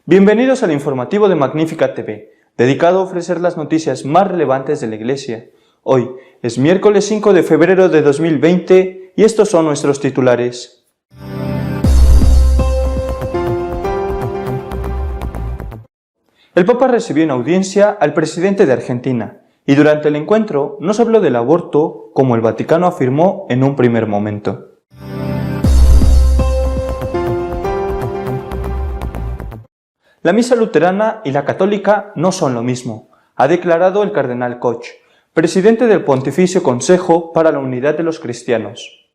Bienvenidos al informativo de Magnífica TV, dedicado a ofrecer las noticias más relevantes de la Iglesia. Hoy es miércoles 5 de febrero de 2020 y estos son nuestros titulares. El Papa recibió en audiencia al presidente de Argentina y durante el encuentro no se habló del aborto como el Vaticano afirmó en un primer momento. La misa luterana y la católica no son lo mismo, ha declarado el cardenal Koch, presidente del Pontificio Consejo para la Unidad de los Cristianos.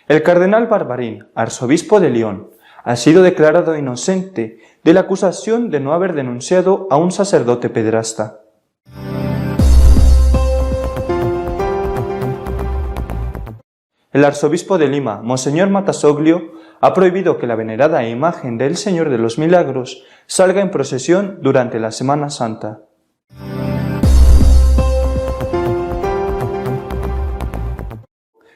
El cardenal Barbarín, arzobispo de Lyon, ha sido declarado inocente de la acusación de no haber denunciado a un sacerdote pederasta. El arzobispo de Lima, Monseñor Matasoglio, ha prohibido que la venerada imagen del Señor de los Milagros salga en procesión durante la Semana Santa.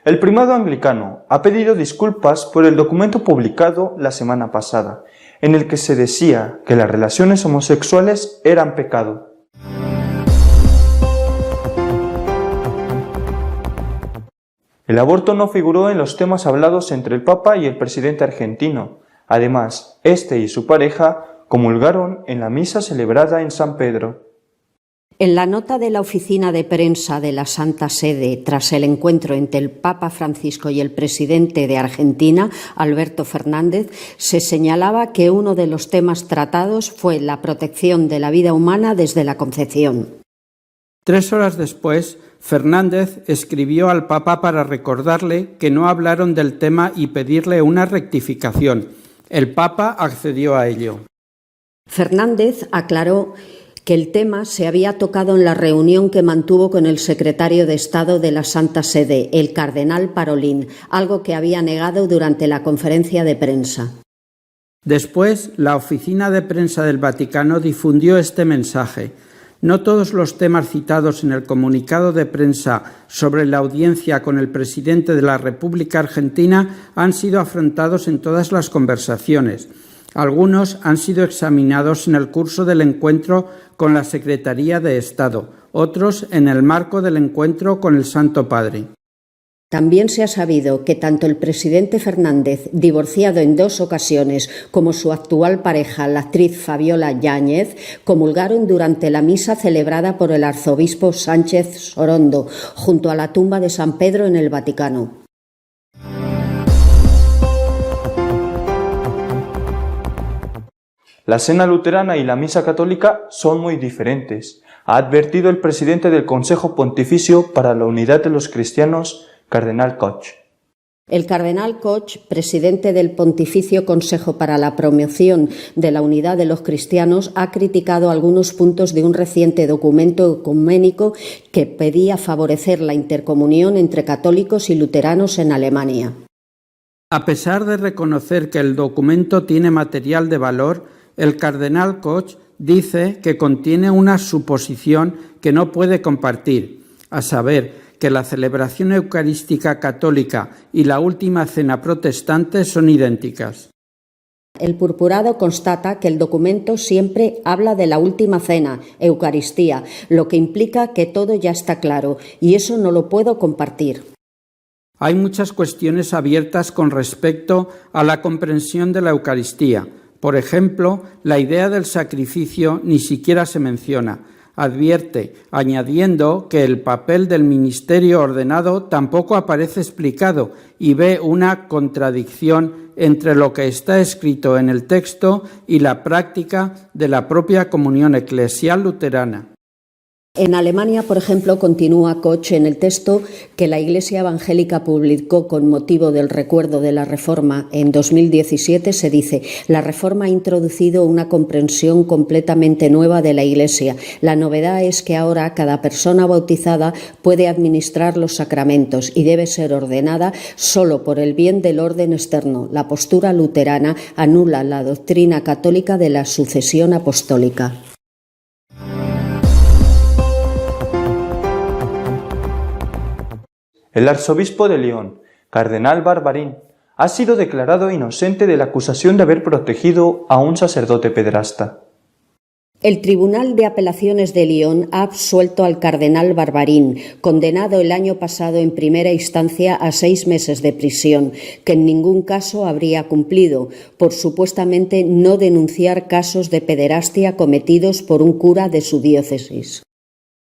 El primado anglicano ha pedido disculpas por el documento publicado la semana pasada, en el que se decía que las relaciones homosexuales eran pecado. El aborto no figuró en los temas hablados entre el Papa y el presidente argentino. Además, este y su pareja comulgaron en la misa celebrada en San Pedro. En la nota de la oficina de prensa de la Santa Sede, tras el encuentro entre el Papa Francisco y el presidente de Argentina, Alberto Fernández, se señalaba que uno de los temas tratados fue la protección de la vida humana desde la concepción. 3 horas después, Fernández escribió al Papa para recordarle que no hablaron del tema y pedirle una rectificación. El Papa accedió a ello. Fernández aclaró que el tema se había tocado en la reunión que mantuvo con el secretario de Estado de la Santa Sede, el cardenal Parolin, algo que había negado durante la conferencia de prensa. Después, la oficina de prensa del Vaticano difundió este mensaje. No todos los temas citados en el comunicado de prensa sobre la audiencia con el presidente de la República Argentina han sido afrontados en todas las conversaciones. Algunos han sido examinados en el curso del encuentro con la Secretaría de Estado, otros en el marco del encuentro con el Santo Padre. También se ha sabido que tanto el presidente Fernández, divorciado en 2 ocasiones, como su actual pareja, la actriz Fabiola Yáñez, comulgaron durante la misa celebrada por el arzobispo Sánchez Sorondo, junto a la tumba de San Pedro en el Vaticano. La cena luterana y la misa católica son muy diferentes, ha advertido el presidente del Consejo Pontificio para la Unidad de los Cristianos, cardenal Koch. El cardenal Koch, presidente del Pontificio Consejo para la Promoción de la Unidad de los Cristianos, ha criticado algunos puntos de un reciente documento ecuménico que pedía favorecer la intercomunión entre católicos y luteranos en Alemania. A pesar de reconocer que el documento tiene material de valor, el cardenal Koch dice que contiene una suposición que no puede compartir, a saber, que la celebración eucarística católica y la última cena protestante son idénticas. El purpurado constata que el documento siempre habla de la última cena, Eucaristía, lo que implica que todo ya está claro, y eso no lo puedo compartir. Hay muchas cuestiones abiertas con respecto a la comprensión de la Eucaristía. Por ejemplo, la idea del sacrificio ni siquiera se menciona. Advierte, añadiendo que el papel del ministerio ordenado tampoco aparece explicado y ve una contradicción entre lo que está escrito en el texto y la práctica de la propia comunión eclesial luterana. En Alemania, por ejemplo, continúa Koch en el texto que la Iglesia Evangélica publicó con motivo del recuerdo de la Reforma en 2017, se dice: la Reforma ha introducido una comprensión completamente nueva de la Iglesia. La novedad es que ahora cada persona bautizada puede administrar los sacramentos y debe ser ordenada solo por el bien del orden externo. La postura luterana anula la doctrina católica de la sucesión apostólica. El arzobispo de Lyon, cardenal Barbarín, ha sido declarado inocente de la acusación de haber protegido a un sacerdote pederasta. El Tribunal de Apelaciones de Lyon ha absuelto al cardenal Barbarín, condenado el año pasado en primera instancia a 6 meses de prisión, que en ningún caso habría cumplido, por supuestamente no denunciar casos de pederastia cometidos por un cura de su diócesis.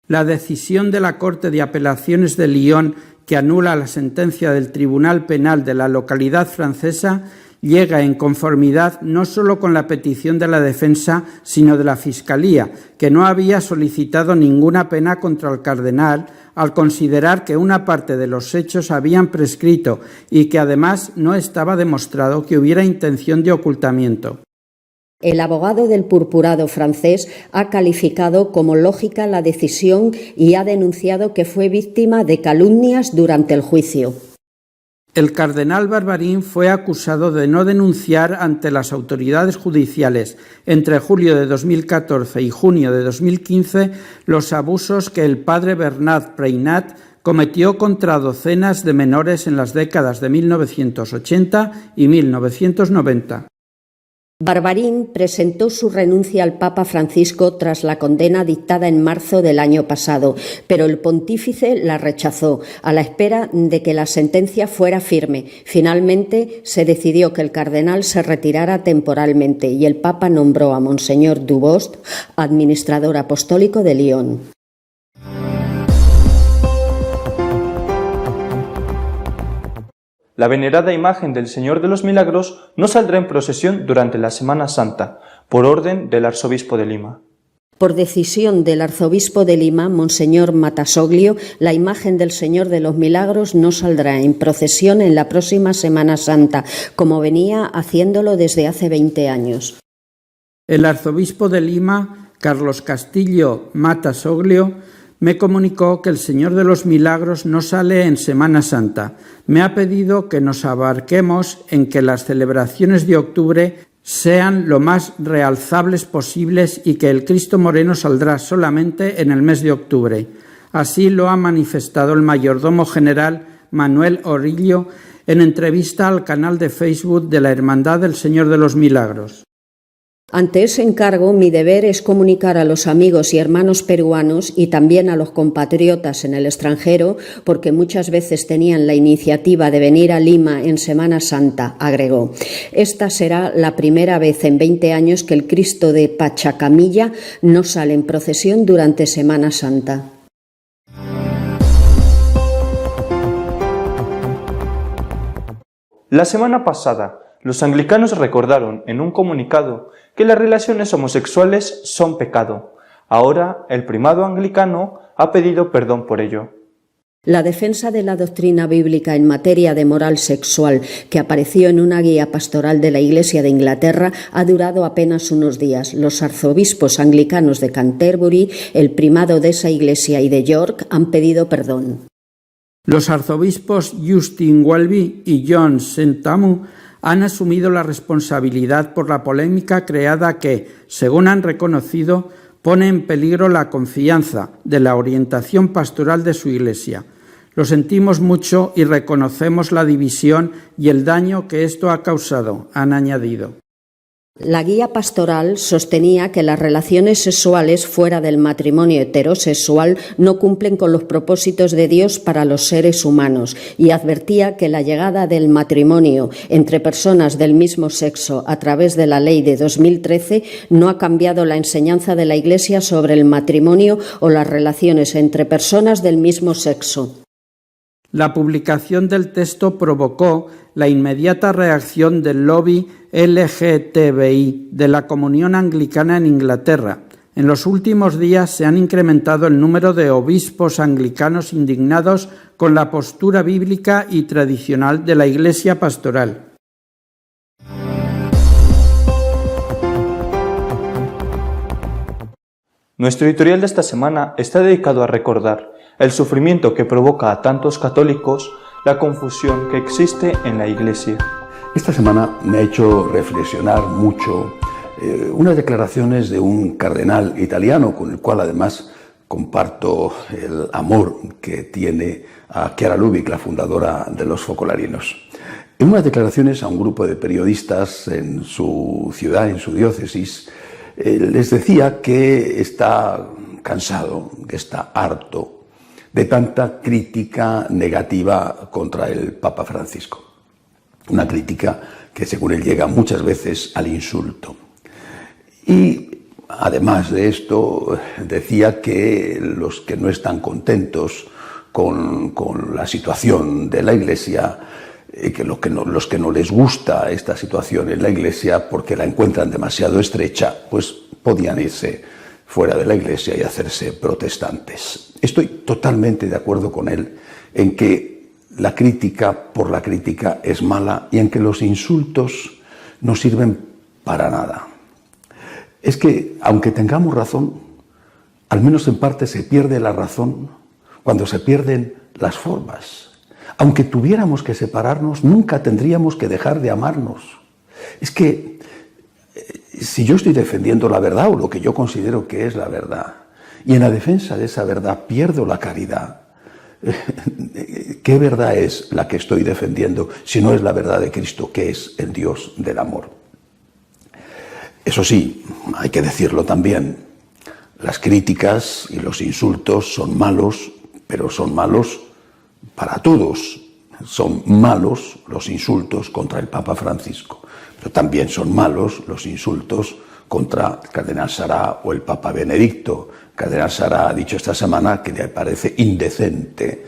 La decisión de la Corte de Apelaciones de Lyon, que anula la sentencia del Tribunal Penal de la localidad francesa, llega en conformidad no solo con la petición de la defensa, sino de la Fiscalía, que no había solicitado ninguna pena contra el cardenal al considerar que una parte de los hechos habían prescrito y que además no estaba demostrado que hubiera intención de ocultamiento. El abogado del purpurado francés ha calificado como lógica la decisión y ha denunciado que fue víctima de calumnias durante el juicio. El cardenal Barbarín fue acusado de no denunciar ante las autoridades judiciales entre julio de 2014 y junio de 2015 los abusos que el padre Bernard Preynat cometió contra docenas de menores en las décadas de 1980 y 1990. Barbarín presentó su renuncia al Papa Francisco tras la condena dictada en marzo del año pasado, pero el pontífice la rechazó, a la espera de que la sentencia fuera firme. Finalmente se decidió que el cardenal se retirara temporalmente y el Papa nombró a Monseñor Dubost administrador apostólico de Lyon. La venerada imagen del Señor de los Milagros no saldrá en procesión durante la Semana Santa, por orden del arzobispo de Lima. Por decisión del arzobispo de Lima, Monseñor Matasoglio, la imagen del Señor de los Milagros no saldrá en procesión en la próxima Semana Santa, como venía haciéndolo desde hace 20 años. El arzobispo de Lima, Carlos Castillo Matasoglio, me comunicó que el Señor de los Milagros no sale en Semana Santa. Me ha pedido que nos abarquemos en que las celebraciones de octubre sean lo más realzables posibles y que el Cristo Moreno saldrá solamente en el mes de octubre. Así lo ha manifestado el mayordomo general Manuel Orillo en entrevista al canal de Facebook de la Hermandad del Señor de los Milagros. Ante ese encargo, mi deber es comunicar a los amigos y hermanos peruanos y también a los compatriotas en el extranjero, porque muchas veces tenían la iniciativa de venir a Lima en Semana Santa, agregó. Esta será la primera vez en 20 años que el Cristo de Pachacamilla no sale en procesión durante Semana Santa. La semana pasada, los anglicanos recordaron en un comunicado que las relaciones homosexuales son pecado. Ahora, el primado anglicano ha pedido perdón por ello. La defensa de la doctrina bíblica en materia de moral sexual, que apareció en una guía pastoral de la Iglesia de Inglaterra, ha durado apenas unos días. Los arzobispos anglicanos de Canterbury, el primado de esa iglesia y de York han pedido perdón. Los arzobispos Justin Welby y John Sentamu han asumido la responsabilidad por la polémica creada que, según han reconocido, pone en peligro la confianza de la orientación pastoral de su Iglesia. Lo sentimos mucho y reconocemos la división y el daño que esto ha causado, han añadido. La guía pastoral sostenía que las relaciones sexuales fuera del matrimonio heterosexual no cumplen con los propósitos de Dios para los seres humanos y advertía que la llegada del matrimonio entre personas del mismo sexo a través de la ley de 2013 no ha cambiado la enseñanza de la Iglesia sobre el matrimonio o las relaciones entre personas del mismo sexo. La publicación del texto provocó la inmediata reacción del lobby LGTBI de la Comunión Anglicana en Inglaterra. En los últimos días se han incrementado el número de obispos anglicanos indignados con la postura bíblica y tradicional de la Iglesia pastoral. Nuestro editorial de esta semana está dedicado a recordar el sufrimiento que provoca a tantos católicos la confusión que existe en la Iglesia. Esta semana me ha hecho reflexionar mucho unas declaraciones de un cardenal italiano con el cual además comparto el amor que tiene a Chiara Lubich, la fundadora de los Focolarinos. En unas declaraciones a un grupo de periodistas en su ciudad, en su diócesis, les decía que está cansado, que está harto de tanta crítica negativa contra el Papa Francisco. Una crítica que, según él, llega muchas veces al insulto. Y además de esto, decía que los que no están contentos con la situación de la Iglesia, que los que no les gusta esta situación en la Iglesia porque la encuentran demasiado estrecha, pues podían irse fuera de la Iglesia y hacerse protestantes. Estoy totalmente de acuerdo con él en que la crítica por la crítica es mala y en que los insultos no sirven para nada. Es que, aunque tengamos razón, al menos en parte se pierde la razón cuando se pierden las formas. Aunque tuviéramos que separarnos, nunca tendríamos que dejar de amarnos. Es que si yo estoy defendiendo la verdad o lo que yo considero que es la verdad, y en la defensa de esa verdad pierdo la caridad, ¿qué verdad es la que estoy defendiendo si no es la verdad de Cristo, que es el Dios del amor? Eso sí, hay que decirlo también, las críticas y los insultos son malos, pero son malos para todos. Son malos los insultos contra el Papa Francisco, pero también son malos los insultos contra el cardenal Sará o el Papa Benedicto. El cardenal Sará ha dicho esta semana que le parece indecente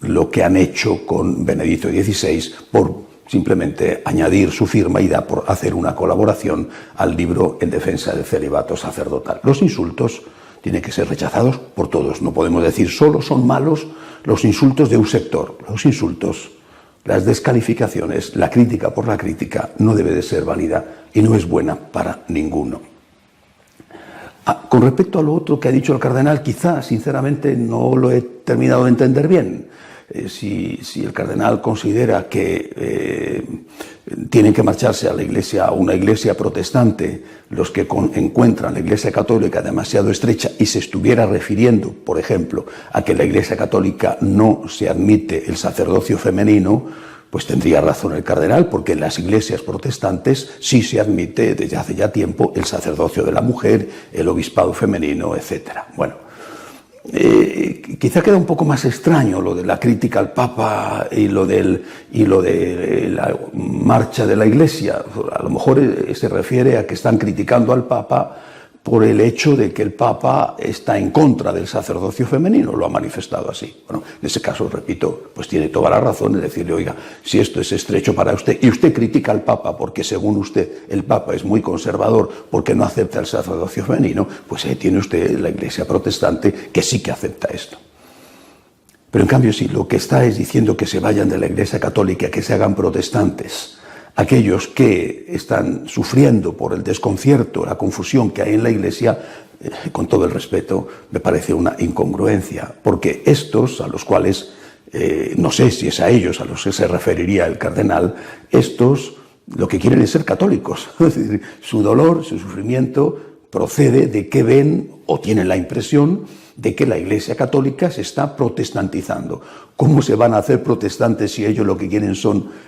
lo que han hecho con Benedicto XVI por simplemente añadir su firma y por hacer una colaboración al libro en defensa del celibato sacerdotal. Los insultos tienen que ser rechazados por todos. No podemos decir solo son malos los insultos de un sector. Los insultos, las descalificaciones, la crítica por la crítica no debe de ser válida y no es buena para ninguno. Con respecto a lo otro que ha dicho el cardenal, quizá sinceramente no lo he terminado de entender bien. Si el cardenal considera que tienen que marcharse a la iglesia, a una iglesia protestante, los que encuentran la iglesia católica demasiado estrecha, y se estuviera refiriendo, por ejemplo, a que en la iglesia católica no se admite el sacerdocio femenino, pues tendría razón el cardenal, porque en las iglesias protestantes sí se admite desde hace ya tiempo el sacerdocio de la mujer, el obispado femenino, etc. Bueno, quizá queda un poco más extraño lo de la crítica al Papa y lo de la marcha de la Iglesia. A lo mejor se refiere a que están criticando al Papa por el hecho de que el Papa está en contra del sacerdocio femenino, lo ha manifestado así. Bueno, en ese caso, repito, pues tiene toda la razón en decirle, oiga, si esto es estrecho para usted, y usted critica al Papa porque según usted el Papa es muy conservador porque no acepta el sacerdocio femenino, pues ahí tiene usted la Iglesia protestante que sí que acepta esto. Pero en cambio, si lo que está es diciendo que se vayan de la Iglesia católica, que se hagan protestantes, aquellos que están sufriendo por el desconcierto, la confusión que hay en la Iglesia, con todo el respeto, me parece una incongruencia, porque estos, a los cuales, no sé si es a ellos a los que se referiría el cardenal, estos lo que quieren es ser católicos. Es decir, su dolor, su sufrimiento procede de que ven o tienen la impresión de que la Iglesia católica se está protestantizando. ¿Cómo se van a hacer protestantes si ellos lo que quieren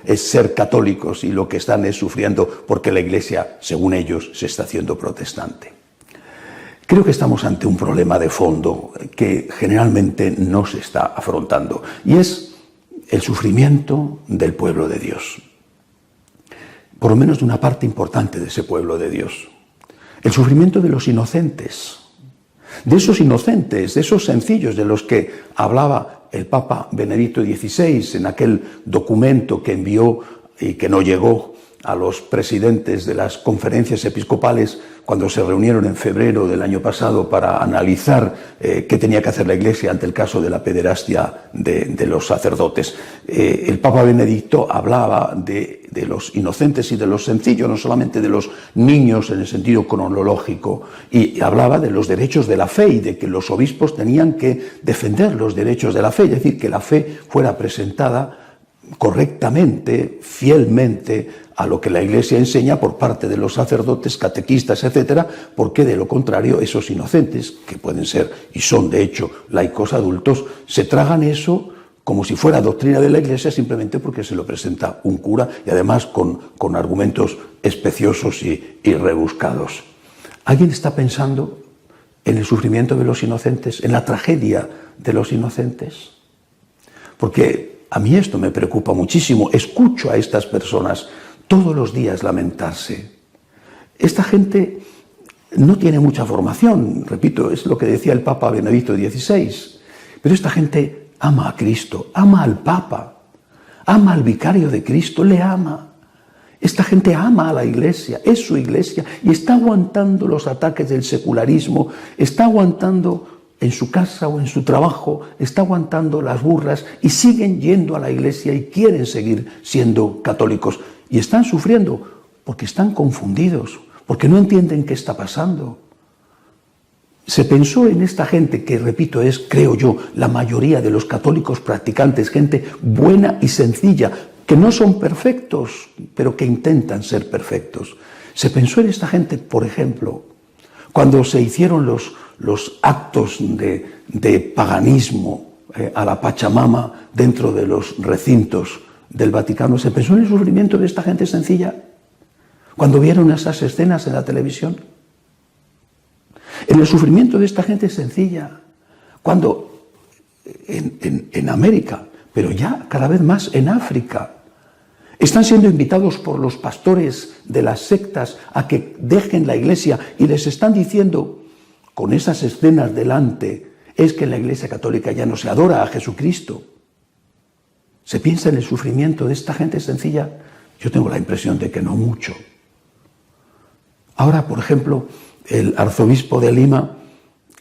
es ser católicos y lo que están es sufriendo porque la Iglesia, según ellos, se está haciendo protestante? Creo que estamos ante un problema de fondo que generalmente no se está afrontando, y es el sufrimiento del pueblo de Dios. Por lo menos de una parte importante de ese pueblo de Dios. El sufrimiento de los inocentes. De esos inocentes, de esos sencillos de los que hablaba el Papa Benedicto XVI en aquel documento que envió y que no llegó a los presidentes de las conferencias episcopales cuando se reunieron en febrero del año pasado para analizar qué tenía que hacer la Iglesia ante el caso de la pederastia de los sacerdotes. El Papa Benedicto hablaba de los inocentes y de los sencillos, no solamente de los niños en el sentido cronológico, y hablaba de los derechos de la fe y de que los obispos tenían que defender los derechos de la fe, es decir, que la fe fuera presentada correctamente, fielmente a lo que la Iglesia enseña por parte de los sacerdotes, catequistas, etcétera, porque de lo contrario esos inocentes, que pueden ser y son de hecho laicos adultos, se tragan eso como si fuera doctrina de la Iglesia, simplemente porque se lo presenta un cura y además con argumentos especiosos y rebuscados. ¿Alguien está pensando en el sufrimiento de los inocentes, en la tragedia de los inocentes? Porque a mí esto me preocupa muchísimo. Escucho a estas personas todos los días lamentarse. Esta gente no tiene mucha formación, repito, es lo que decía el Papa Benedicto XVI, pero esta gente ama a Cristo, ama al Papa, ama al vicario de Cristo, le ama. Esta gente ama a la Iglesia, es su Iglesia y está aguantando los ataques del secularismo, está aguantando en su casa o en su trabajo, está aguantando las burlas y siguen yendo a la Iglesia y quieren seguir siendo católicos. Y están sufriendo porque están confundidos, porque no entienden qué está pasando. Se pensó en esta gente que, repito, es, creo yo, la mayoría de los católicos practicantes, gente buena y sencilla, que no son perfectos, pero que intentan ser perfectos. Se pensó en esta gente, por ejemplo, cuando se hicieron los actos de paganismo a la Pachamama dentro de los recintos del Vaticano, se pensó en el sufrimiento de esta gente sencilla, cuando vieron esas escenas en la televisión. En el sufrimiento de esta gente sencilla, cuando en América, pero ya cada vez más en África, están siendo invitados por los pastores de las sectas a que dejen la Iglesia y les están diciendo, con esas escenas delante, es que en la Iglesia católica ya no se adora a Jesucristo. ¿Se piensa en el sufrimiento de esta gente sencilla? Yo tengo la impresión de que no mucho. Ahora, por ejemplo, el arzobispo de Lima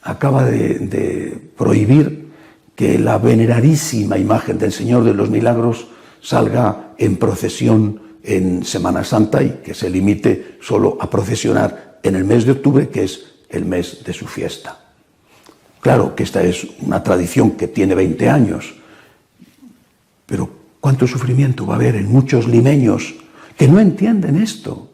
acaba de prohibir que la veneradísima imagen del Señor de los Milagros salga en procesión en Semana Santa y que se limite solo a procesionar en el mes de octubre, que es el mes de su fiesta. Claro que esta es una tradición que tiene 20 años, pero ¿cuánto sufrimiento va a haber en muchos limeños que no entienden esto?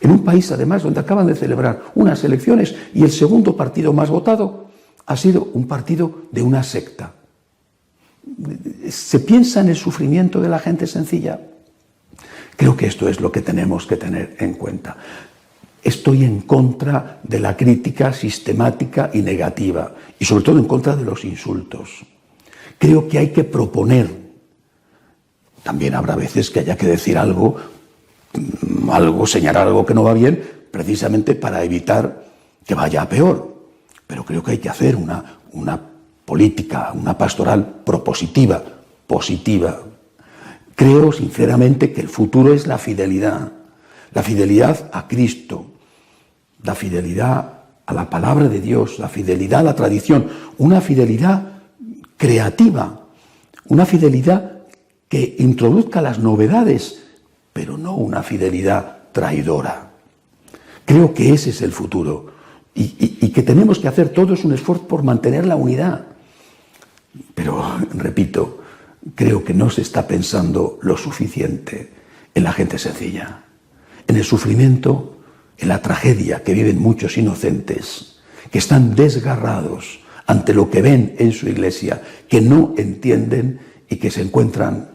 En un país, además, donde acaban de celebrar unas elecciones y el segundo partido más votado ha sido un partido de una secta. ¿Se piensa en el sufrimiento de la gente sencilla? Creo que esto es lo que tenemos que tener en cuenta. Estoy en contra de la crítica sistemática y negativa, y sobre todo en contra de los insultos. Creo que hay que proponer. También habrá veces que haya que decir algo, señalar algo que no va bien, precisamente para evitar que vaya a peor. Pero creo que hay que hacer una política, una pastoral propositiva, positiva. Creo sinceramente que el futuro es la fidelidad a Cristo, la fidelidad a la palabra de Dios, la fidelidad a la tradición, una fidelidad creativa, una fidelidad que introduzca las novedades, pero no una fidelidad traidora. Creo que ese es el futuro y que tenemos que hacer todos un esfuerzo por mantener la unidad. Pero, repito, creo que no se está pensando lo suficiente en la gente sencilla, en el sufrimiento, en la tragedia que viven muchos inocentes, que están desgarrados ante lo que ven en su iglesia, que no entienden y que se encuentran,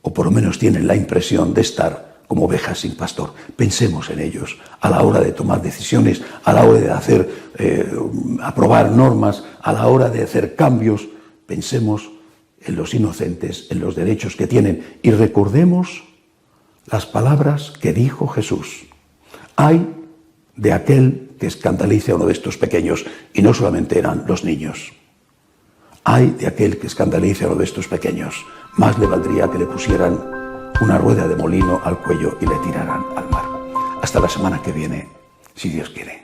o por lo menos tienen la impresión de estar como ovejas sin pastor. Pensemos en ellos a la hora de tomar decisiones, a la hora de aprobar normas, a la hora de hacer cambios. Pensemos en los inocentes, en los derechos que tienen y recordemos las palabras que dijo Jesús. Ay de aquel que escandalice a uno de estos pequeños, y no solamente eran los niños. Ay de aquel que escandalice a uno de estos pequeños, más le valdría que le pusieran una rueda de molino al cuello y le tiraran al mar. Hasta la semana que viene, si Dios quiere.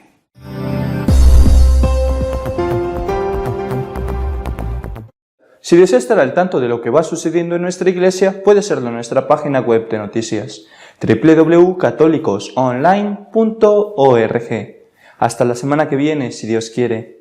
Si desea estar al tanto de lo que va sucediendo en nuestra iglesia, puede hacerlo en nuestra página web de noticias, www.católicosonline.org. Hasta la semana que viene, si Dios quiere.